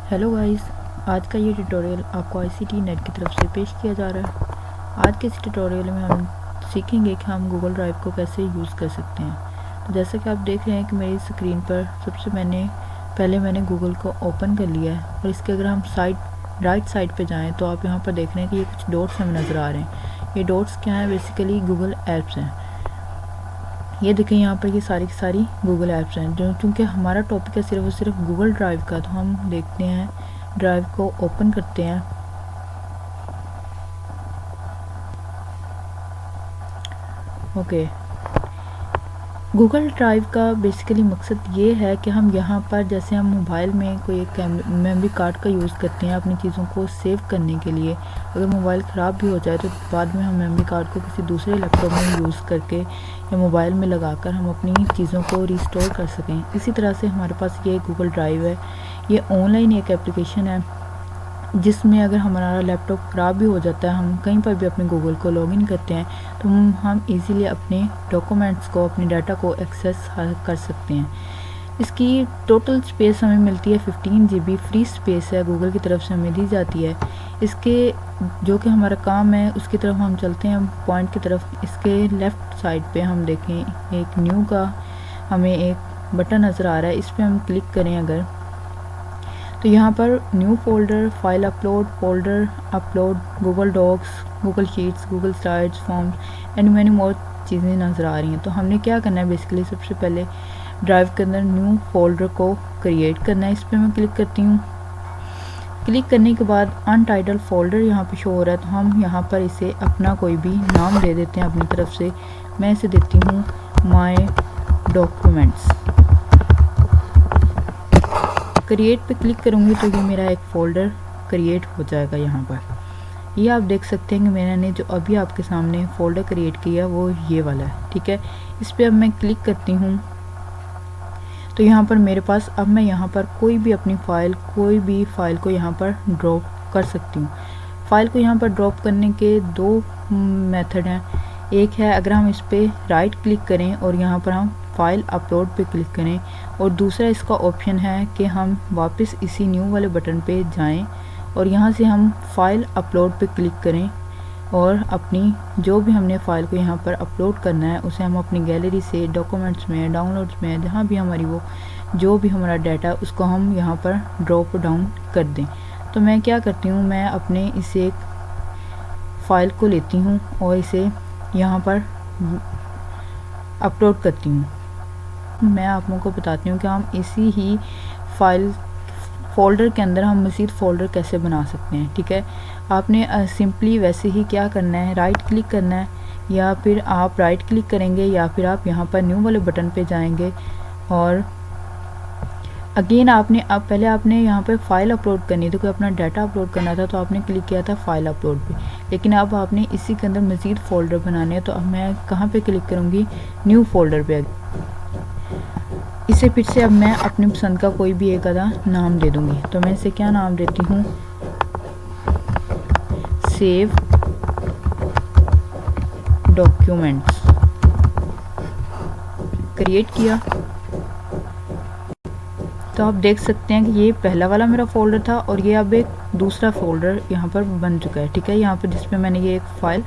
Hello guys, आज का ये ट्यूटोरियल आपको आईसीटी नेट की तरफ से पेश किया जा रहा है। आज के इस ट्यूटोरियल में हम सीखेंगे कि हम गूगल ड्राइव को कैसे यूज़ कर सकते हैं। तो जैसा कि आप देख रहे हैं कि मेरी स्क्रीन पर सबसे पहले मैंने गूगल को ओपन कर लिया है और इसके अगर हम राइट साइड पे जाएं तो आप यहाँ पर देख रहे हैं कि ये कुछ डॉट्स हमें नज़र आ रहे हैं। ये डॉट्स क्या हैं? बेसिकली गूगल ऐप्स हैं। ये देखें यहाँ पर ये सारी की सारी गूगल ऐप्स हैं। जो चूँकि हमारा टॉपिक है सिर्फ और सिर्फ गूगल ड्राइव का, तो हम देखते हैं, ड्राइव को ओपन करते हैं। ओके, गूगल ड्राइव का बेसिकली मकसद ये है कि हम यहाँ पर जैसे हम मोबाइल में कोई एक मेमोरी कार्ड का यूज़ करते हैं अपनी चीज़ों को सेव करने के लिए। अगर मोबाइल ख़राब भी हो जाए तो बाद में हम मेमोरी कार्ड को किसी दूसरे लैपटॉप में यूज़ करके या मोबाइल में लगाकर हम अपनी चीज़ों को रिस्टोर कर सकें। इसी तरह से हमारे पास ये गूगल ड्राइव है। ये ऑनलाइन एक एप्लीकेशन है जिसमें अगर हमारा लैपटॉप ख़राब भी हो जाता है, हम कहीं पर भी अपने गूगल को लॉगिन करते हैं तो हम इजीली अपने डॉक्यूमेंट्स को, अपने डाटा को एक्सेस कर सकते हैं। इसकी टोटल स्पेस हमें मिलती है 15 GB फ्री स्पेस है, गूगल की तरफ से हमें दी जाती है। इसके जो कि हमारा काम है उसकी तरफ हम चलते हैं, पॉइंट की तरफ। इसके लेफ़्ट साइड पे हम देखें एक न्यू का हमें एक बटन नज़र आ रहा है। इस पर हम क्लिक करें अगर, तो यहाँ पर new folder, file upload, folder upload, Google Docs, Google Sheets, Google Slides, forms and many more चीज़ें नज़र आ रही हैं। तो हमने क्या करना है, बेसिकली सबसे पहले ड्राइव के अंदर न्यू फोल्डर को क्रिएट करना है। इस पर मैं क्लिक करती हूँ। क्लिक करने के बाद अनटाइटल्ड फोल्डर यहाँ पे शो हो रहा है, तो हम यहाँ पर इसे अपना कोई भी नाम दे देते हैं अपनी तरफ से। मैं इसे देती हूँ माय डॉक्यूमेंट्स। क्रिएट पे क्लिक करूँगी तो ये मेरा एक फ़ोल्डर क्रिएट हो जाएगा। यहाँ पर ये आप देख सकते हैं कि मैंने जो अभी आपके सामने फ़ोल्डर क्रिएट किया वो ये वाला है, ठीक है। इस पर अब मैं क्लिक करती हूँ तो यहाँ पर मेरे पास, अब मैं यहाँ पर कोई भी अपनी कोई भी फ़ाइल को यहाँ पर ड्रॉप कर सकती हूँ। फ़ाइल को यहाँ पर ड्रॉप करने के दो मेथड हैं। एक है अगर हम इस पर राइट क्लिक करें और यहाँ पर हम फाइल अपलोड पे क्लिक करें, और दूसरा इसका ऑप्शन है कि हम वापस इसी न्यू वाले बटन पे जाएं और यहाँ से हम फाइल अपलोड पे क्लिक करें और अपनी जो भी हमने फ़ाइल को यहाँ पर अपलोड करना है उसे हम अपनी गैलरी से, डॉक्यूमेंट्स में, डाउनलोड्स में, जहाँ भी हमारी वो जो भी हमारा डाटा उसको हम यहाँ पर ड्रॉप डाउन कर दें। तो मैं क्या करती हूँ, मैं अपने इसे एक फ़ाइल को लेती हूँ और इसे यहाँ पर अपलोड करती हूँ। मैं आप लोगों को बताती हूँ कि हम इसी ही फाइल फ़ोल्डर के अंदर हम मज़ीद फ़ोल्डर कैसे बना सकते हैं, ठीक है। आपने सिंपली वैसे ही क्या करना है, राइट क्लिक करना है, या फिर आप राइट क्लिक करेंगे या फिर आप यहाँ पर न्यू वाले बटन पे जाएंगे और अगेन अब पहले आपने यहाँ पे फ़ाइल अपलोड करनी थी, कोई अपना डाटा अपलोड करना था तो आपने क्लिक किया था फ़ाइल अपलोड पे, लेकिन अब आपने इसी के अंदर मज़ीद फ़ोल्डर बनाने हैं। तो अब मैं कहाँ पे क्लिक करूँगी, न्यू फ़ोल्डर पे। इसे फिर से अब मैं अपनी पसंद का कोई भी एक आधा नाम दे दूँगी। तो मैं इसे क्या नाम देती हूँ, सेव डॉक्यूमेंट्स। क्रिएट किया तो आप देख सकते हैं कि ये पहला वाला मेरा फ़ोल्डर था और ये अब एक दूसरा फ़ोल्डर यहाँ पर बन चुका है, ठीक है। यहाँ पर जिसपे मैंने ये एक फ़ाइल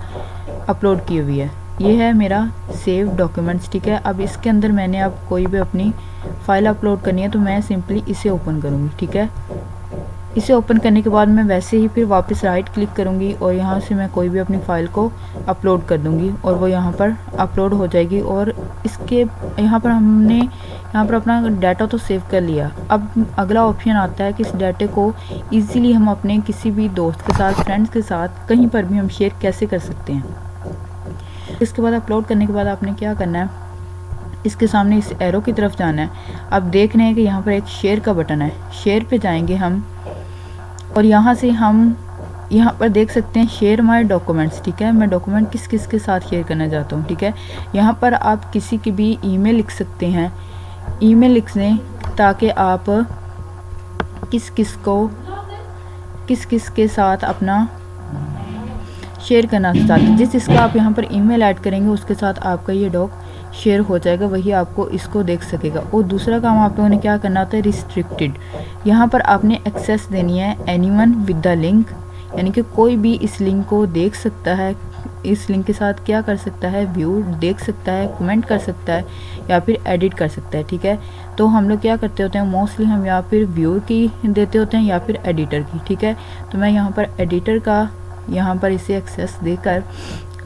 अपलोड की हुई है, ये है मेरा सेव डॉक्यूमेंट्स, ठीक है। अब इसके अंदर मैंने अब कोई भी अपनी फ़ाइल अपलोड करनी है तो मैं सिंपली इसे ओपन करूँगी, ठीक है। इसे ओपन करने के बाद मैं वैसे ही फिर वापस राइट क्लिक करूँगी और यहाँ से मैं कोई भी अपनी फ़ाइल को अपलोड कर दूँगी और वो यहाँ पर अपलोड हो जाएगी। और इसके यहाँ पर हमने यहाँ पर अपना डाटा तो सेव कर लिया। अब अगला ऑप्शन आता है कि इस डाटे को ईज़िली हम अपने किसी भी दोस्त के साथ, फ्रेंड्स के साथ, कहीं पर भी हम शेयर कैसे कर सकते हैं। इसके बाद अपलोड करने के बाद आपने क्या करना है, इसके सामने इस एरो की तरफ जाना है। अब देख रहे हैं कि यहाँ पर एक शेयर का बटन है, शेयर पे जाएंगे हम और यहाँ से हम यहाँ पर देख सकते हैं शेयर माय डॉक्यूमेंट्स, ठीक है। मैं डॉक्यूमेंट किस किस के साथ शेयर करना चाहता हूँ, ठीक है। यहाँ पर आप किसी की भी ईमेल लिख सकते हैं, ईमेल लिख दें ताकि आप किस किस के साथ अपना शेयर करना चाहते हैं। जिसका आप यहाँ पर ईमेल ऐड करेंगे उसके साथ आपका ये डॉक शेयर हो जाएगा वही आपको इसको देख सकेगा। और दूसरा काम आप लोगों ने क्या करना होता है, रिस्ट्रिक्टेड। यहाँ पर आपने एक्सेस देनी है एनीवन विद द लिंक, यानी कि कोई भी इस लिंक को देख सकता है, इस लिंक के साथ क्या कर सकता है, व्यू देख सकता है, कमेंट कर सकता है या फिर एडिट कर सकता है। ठीक है, तो हम लोग क्या करते होते हैं, मोस्टली हम या फिर व्यूअर की देते होते हैं या फिर एडिटर की। ठीक है, तो मैं यहाँ पर एडिटर का यहाँ पर इसे एक्सेस देकर,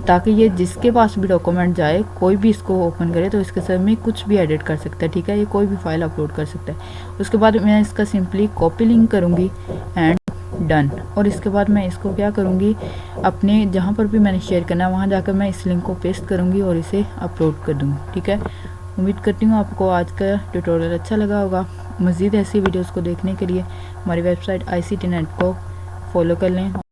ताकि ये जिसके पास भी डॉक्यूमेंट जाए, कोई भी इसको ओपन करे तो इसके साथ में कुछ भी एडिट कर सकता है। ठीक है, ये कोई भी फाइल अपलोड कर सकता है। उसके बाद मैं इसका सिंपली कॉपी लिंक करूँगी एंड डन। और इसके बाद मैं इसको क्या करूँगी, अपने जहाँ पर भी मैंने शेयर करना है वहाँ जाकर मैं इस लिंक को पेस्ट करूँगी और इसे अपलोड कर दूँगी। ठीक है, उम्मीद करती हूँ आपको आज का ट्यूटोरियल अच्छा लगा होगा। मज़ीद ऐसी वीडियोज़ को देखने के लिए हमारी वेबसाइट ICT नेट को फॉलो कर लें।